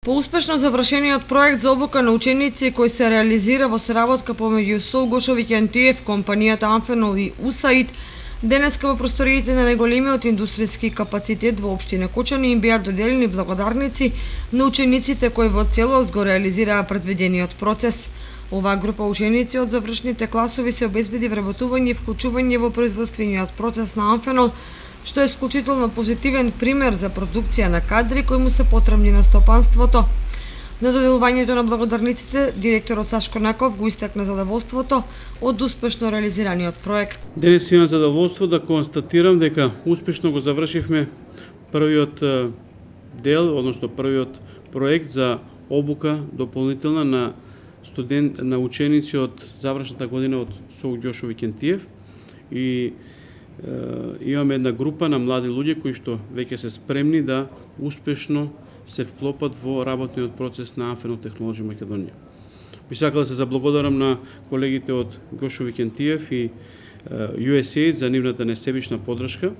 По успешно завршениот проект за обука на ученици кој се реализира во соработка помеѓу СОУ Гошови Кентиев, компанијата Амфенол и УСАИД, денеска во просториите на најголемиот индустријски капацитет во општина Кочани им беа доделени благодарници на учениците кои во целост го реализираа предвидениот процес. Оваа група ученици од завршните класови се обезбеди вработување и вклучување во производствениот процес на Амфенол, што е исклучително позитивен пример за продукција на кадри кои му се потребни на стопанството. На доделувањето на благодарниците, директорот Сашко Наков го истакна задоволството од успешно реализираниот проект. Денес имам задоволство да констатирам дека успешно го завршивме првиот дел, односно првиот проект за обука дополнителна на ученици од завршната година од СОУ Гошови Кентиев и имаме една група на млади луѓе кои што веќе се спремни да успешно се вклопат во работниот процес на Амфенол Технолоџи Македонија. Би сакал да се заблагодарам на колегите од Гошови Кентиев и USAID за нивната несебична поддршка.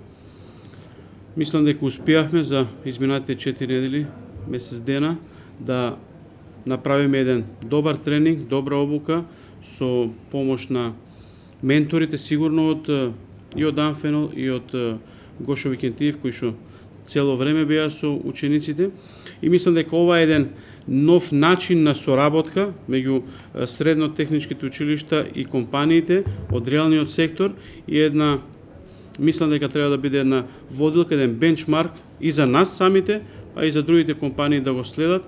Мислам дека успеавме за изминатите 4 недели, месец дена, да направиме еден добар тренинг, добра обука со помош на менторите, сигурно и од Амфенол и од Гошови Кентиев, кои што цело време беа со учениците. И мислам дека ова е еден нов начин на соработка меѓу средно-техничките училишта и компаниите од реалниот сектор и мислам дека треба да биде една водилка, еден бенчмарк и за нас самите, а и за другите компании да го следат,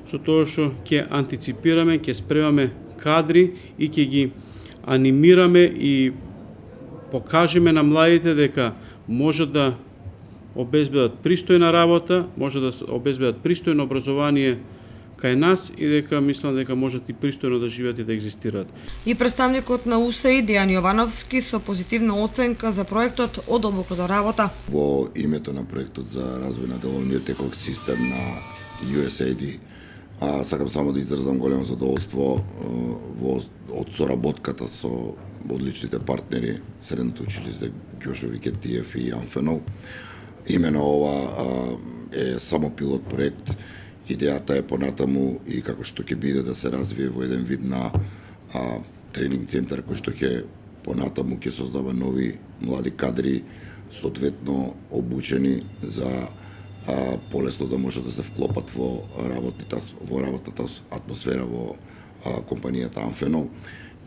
со тоа што ќе антиципираме, ќе спремаме кадри и ќе ги анимираме и покажеме на младите дека може да обезбедат пристојна работа, може да обезбедат пристојно образование кај нас и дека мислам дека можат и пристојно да живеат и да екзистираат. И представникот на УСАИД Дејан Јовановски со позитивна оценка за проектот од обука до работа. Во името на проектот за развој на деловниот екосистем на USAID, сакам само да изразам големо задоволство од соработката со одличните партнери, Средното училиште Гошови Кентиев и Амфенол. Имено ова е само пилот проект. Идејата е понатаму и како што ќе биде да се развие во еден вид на тренинг центар кој што ќе понатаму ќе создава нови млади кадри, соодветно обучени за полесно да може да се вклопат во работната атмосфера во компанијата Амфенол.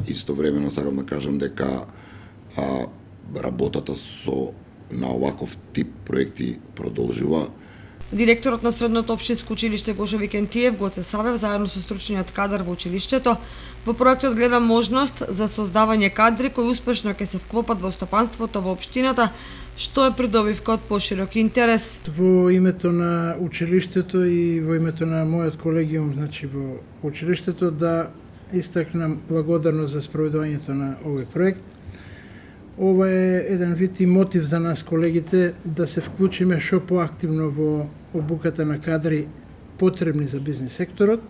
Истовремено сакам да кажам дека работата на оваков тип проекти продолжува. Директорот на Средното општинско училиште Гошови Кентиев Гоце Савев заедно со стручниот кадар во училиштето во проектот гледа можност за создавање кадри кои успешно ќе се вклопат во стопанството во општината, што е придобивка од поширок интерес. Во името на училиштето и во името на мојот колегиум, во училиштето, да истакнам благодарност за спроведувањето на овој проект. Ова е еден вид и мотив за нас колегите да се вклучиме што поактивно во обуката на кадри потребни за бизнес секторот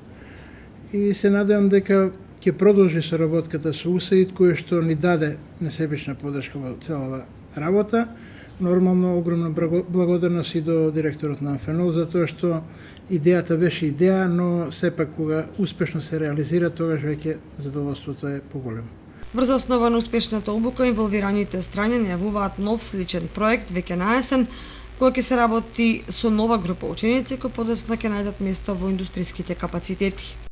и се надевам дека ќе продолжи соработката со УСАИД кој што ни даде несебична поддршка во целава работа. Нормално огромна благодарност и до директорот на Амфенол за тоа што идејата беше идеја, но сепак кога успешно се реализира, тогаш веќе задоволството е поголемо. Врз основа на успешната обука, инволвираните страни најавуваат нов сличен проект веќе на есен, кој ќе се работи со нова група ученици кои подоцна ќе најдат место во индустријските капацитети.